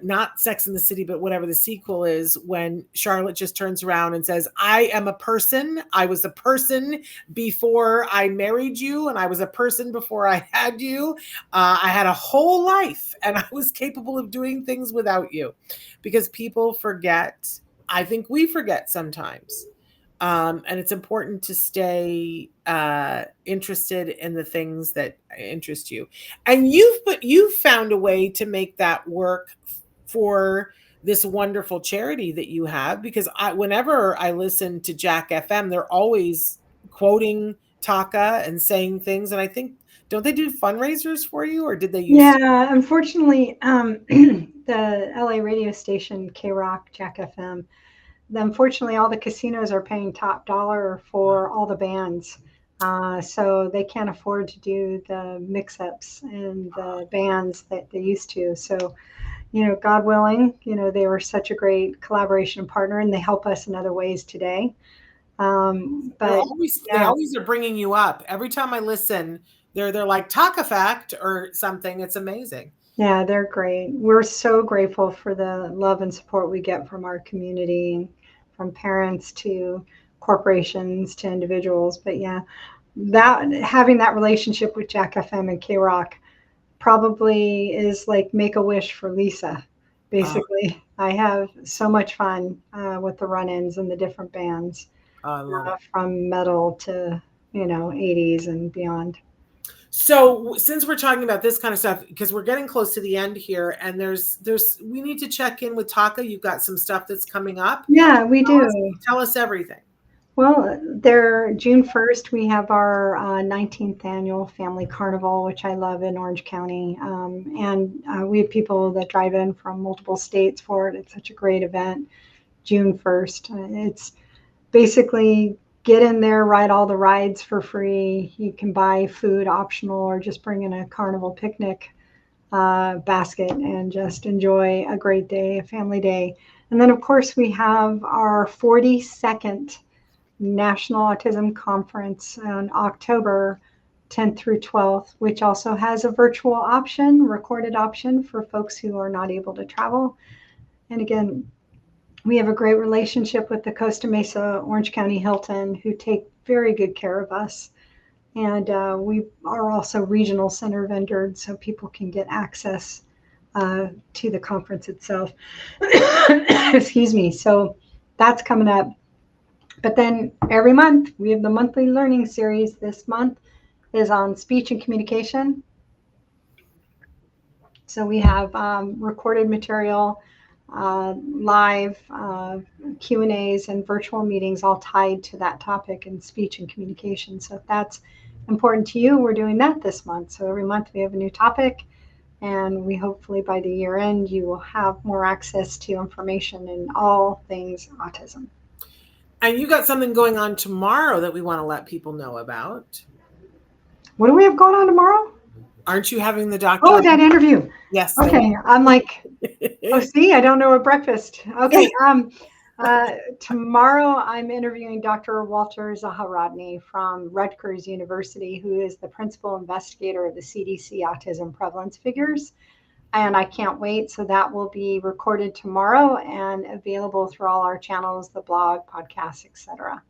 not Sex in the City, but whatever the sequel is, when Charlotte just turns around and says, I am a person. I was a person before I married you, and I was a person before I had you. I had a whole life, and I was capable of doing things without you. Because people forget, I think we forget sometimes. And it's important to stay interested in the things that interest you. And you've found a way to make that work for this wonderful charity that you have, because whenever I listen to Jack FM, they're always quoting TACA and saying things. And I think, don't they do fundraisers for you, or did they used to? Yeah, unfortunately, the LA radio station, K Rock, Jack FM, unfortunately, all the casinos are paying top dollar for all the bands. So they can't afford to do the mix-ups and the bands that they used to. So, God willing, they were such a great collaboration partner, and they help us in other ways today. But They yeah, always are bringing you up. Every time I listen, they're like TACA fact or something. It's amazing. yeah, they're great. We're so grateful for the love and support we get from our community, from parents to corporations to individuals. But yeah, that having that relationship with Jack FM and K Rock probably is like make a wish for Lisa. Oh, Basically, I have so much fun with the run-ins and the different bands, I love it. from metal to 80s and beyond. So since we're talking about this kind of stuff, because we're getting close to the end here, and we need to check in with TACA. You've got some stuff that's coming up. Yeah, we Tell do. us, tell us everything. Well, there, June 1st, we have our 19th annual Family Carnival, which I love in Orange County. And we have people that drive in from multiple states for it. It's such a great event, June 1st. It's basically get in there, ride all the rides for free. You can buy food optional or just bring in a carnival picnic basket and just enjoy a great day, a family day. And then, of course, we have our 42nd National Autism Conference on October 10th through 12th, which also has a virtual option, recorded option for folks who are not able to travel. And again, we have a great relationship with the Costa Mesa Orange County Hilton, who take very good care of us. And we are also regional center vendored, so people can get access to the conference itself. Excuse me. So that's coming up. But then every month we have the monthly learning series. This month is on speech and communication. So we have recorded material, live Q&As and virtual meetings all tied to that topic in speech and communication. So if that's important to you, we're doing that this month. So every month we have a new topic, and we hopefully by the year end you will have more access to information in all things autism. And you got something going on tomorrow that we want to let people know about. What do we have going on tomorrow? Aren't you having the doctor? Oh, that interview. Yes. Okay. I'm like, oh, see, I don't know what breakfast. Okay. Tomorrow I'm interviewing Dr. Walter Zaharodny from Rutgers University, who is the principal investigator of the CDC autism prevalence figures. And I can't wait. So that will be recorded tomorrow and available through all our channels, the blog, podcasts, etc.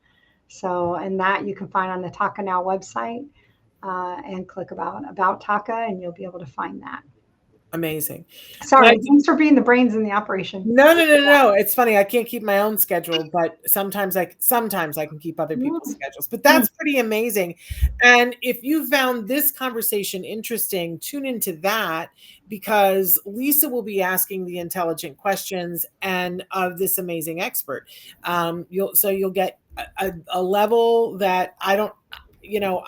So, and that you can find on the TACA Now website, and click about TACA, and you'll be able to find that. Amazing. Sorry, thanks for being the brains in the operation. No. It's funny. I can't keep my own schedule, but sometimes I can keep other people's schedules. But that's pretty amazing. And if you found this conversation interesting, tune into that, because Lisa will be asking the intelligent questions and of this amazing expert. You'll get a level that I don't,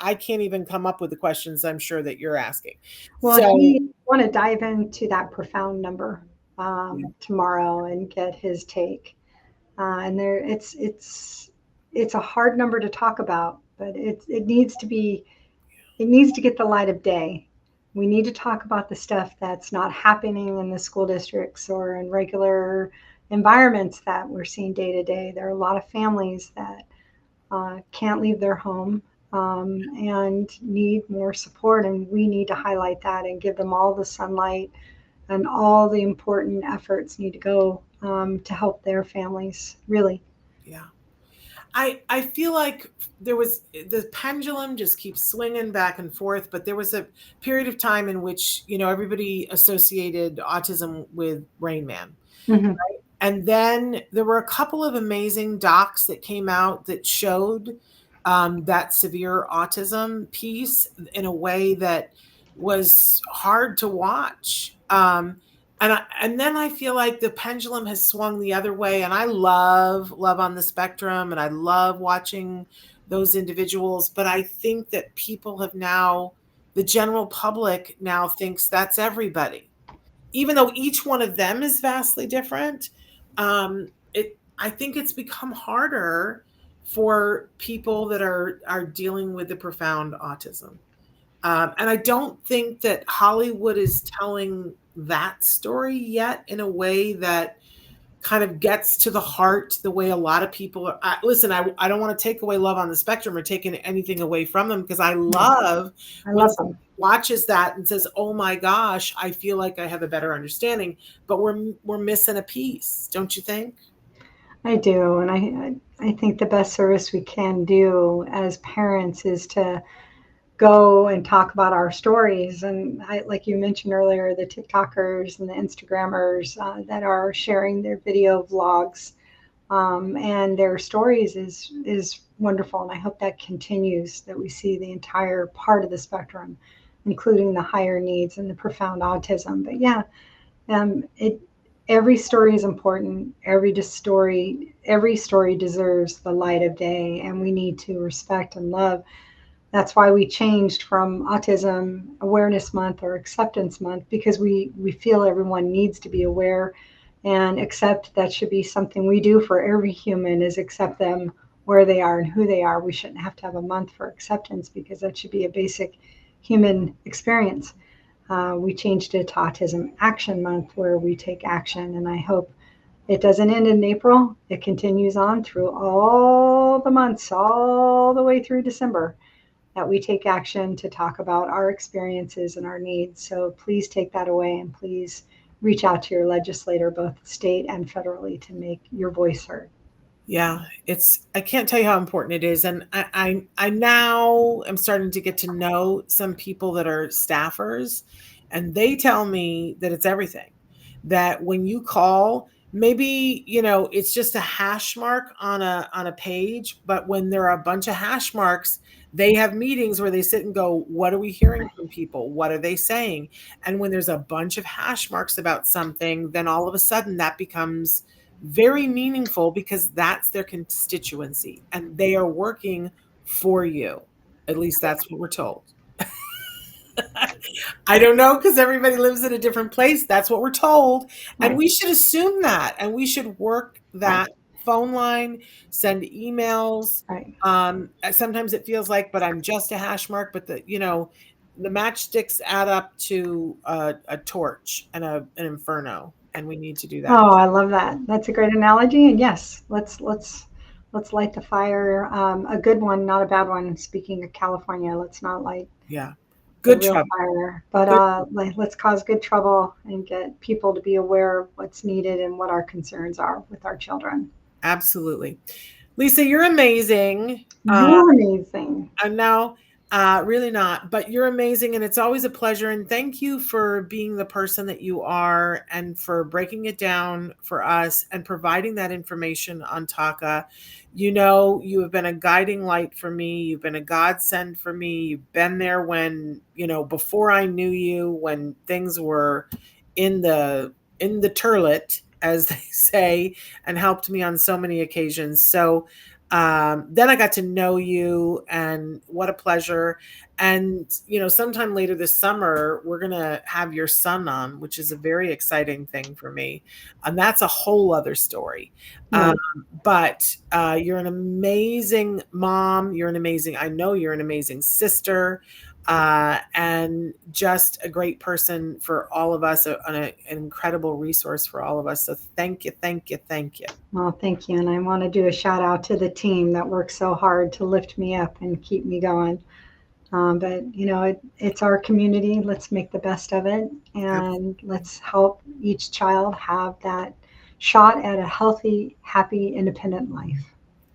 I can't even come up with the questions I'm sure that you're asking. Well, So he want to dive into that profound number yeah, tomorrow and get his take. And there, it's a hard number to talk about, but it needs to be, it needs to get the light of day. We need to talk about the stuff that's not happening in the school districts or in regular environments that we're seeing day to day. There are a lot of families that can't leave their home and need more support, and we need to highlight that and give them all the sunlight, and all the important efforts need to go to help their families, really. yeah. I feel like there was the pendulum just keeps swinging back and forth, but there was a period of time in which, everybody associated autism with Rain Man. Mm-hmm. And then there were a couple of amazing docs that came out that showed that severe autism piece in a way that was hard to watch. And then I feel like the pendulum has swung the other way. And I love Love on the Spectrum, and I love watching those individuals. But I think that people have now, the general public now thinks that's everybody, even though each one of them is vastly different. I think it's become harder for people that are dealing with the profound autism. And I don't think that Hollywood is telling that story yet in a way that kind of gets to the heart the way a lot of people are. Listen, I don't want to take away Love on the Spectrum or taking anything away from them, because I love I when love someone them. watches that and says, oh my gosh, I feel like I have a better understanding, but we're missing a piece, don't you think? I do, and I think the best service we can do as parents is to go and talk about our stories. And like you mentioned earlier, the TikTokers and the Instagrammers that are sharing their video vlogs and their stories is wonderful. And I hope that continues. That we see the entire part of the spectrum, including the higher needs and the profound autism. But yeah, it every story is important. Every story deserves the light of day, and we need to respect and love. That's why we changed from Autism Awareness Month or Acceptance Month, because we feel everyone needs to be aware and accept. That should be something we do for every human, is accept them where they are and who they are. We shouldn't have to have a month for acceptance, because that should be a basic human experience. We changed it to Autism Action Month, where we take action, and I hope it doesn't end in April. It continues on through all the months, all the way through December, that we take action to talk about our experiences and our needs. So please take that away, and please reach out to your legislator, both state and federally, to make your voice heard. Yeah, I can't tell you how important it is. And I now am starting to get to know some people that are staffers, and they tell me that it's everything. That when you call, maybe, it's just a hash mark on a page, but when there are a bunch of hash marks, they have meetings where they sit and go, what are we hearing from people? What are they saying? And when there's a bunch of hash marks about something, then all of a sudden that becomes very meaningful, because that's their constituency and they are working for you. At least that's what we're told. I don't know, because everybody lives in a different place. That's what we're told. And Right. we should assume that. And we should work Right. that phone line, send emails. Right. Sometimes it feels like, but I'm just a hash mark. But the matchsticks add up to a torch and an inferno. And we need to do that. Oh, I love that. That's a great analogy. And yes, let's light the fire. A good one, not a bad one. Speaking of California, let's not light Yeah. the Good real trouble. fire, but let's cause good trouble and get people to be aware of what's needed and what our concerns are with our children. Absolutely. Lisa, you're amazing. You're amazing. And now, really not, but you're amazing. And it's always a pleasure. And thank you for being the person that you are, and for breaking it down for us and providing that information on TACA. You have been a guiding light for me. You've been a godsend for me. You've been there when, before I knew you, when things were in the turlet, as they say, and helped me on so many occasions. So Then I got to know you, and what a pleasure. And, sometime later this summer, we're going to have your son on, which is a very exciting thing for me. And that's a whole other story. Right. But you're an amazing mom. I know you're an amazing sister, and just a great person for all of us, an incredible resource for all of us. So thank you, thank you, thank you. Well, thank you. And I want to do a shout out to the team that works so hard to lift me up and keep me going. But it's our community. Let's make the best of it, and let's help each child have that shot at a healthy, happy, independent life.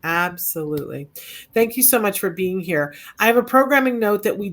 Absolutely. Thank you so much for being here. I have a programming note that we're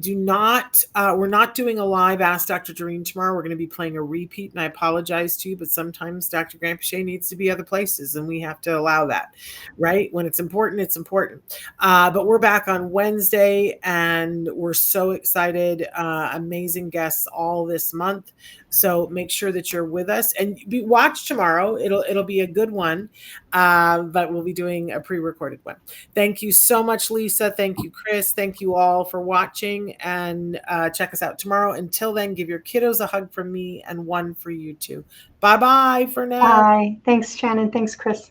not doing a live Ask Dr. Doreen tomorrow. We're going to be playing a repeat, and I apologize to you, but sometimes Dr. Granpeche needs to be other places, and we have to allow that, right? When it's important, it's important. But we're back on Wednesday, and we're so excited. Amazing guests all this month. So make sure that you're with us, and watch tomorrow. It'll be a good one, but we'll be doing a pre-recorded one. Thank you so much, Lisa. Thank you, Chris. Thank you all for watching, and check us out tomorrow. Until then, give your kiddos a hug from me and one for you too. Bye-bye for now. Bye. Thanks, Shannon. Thanks, Chris.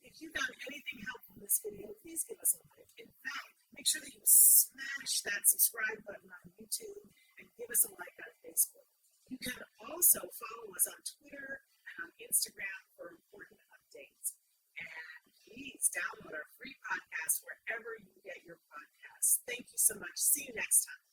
If you found anything helpful in this video, please give us a like. In fact, make sure that you smash that subscribe button on YouTube and give us a like on Facebook. You can also follow us on Twitter and on Instagram for important updates. And please download our free podcast wherever you get your podcasts. Thank you so much. See you next time.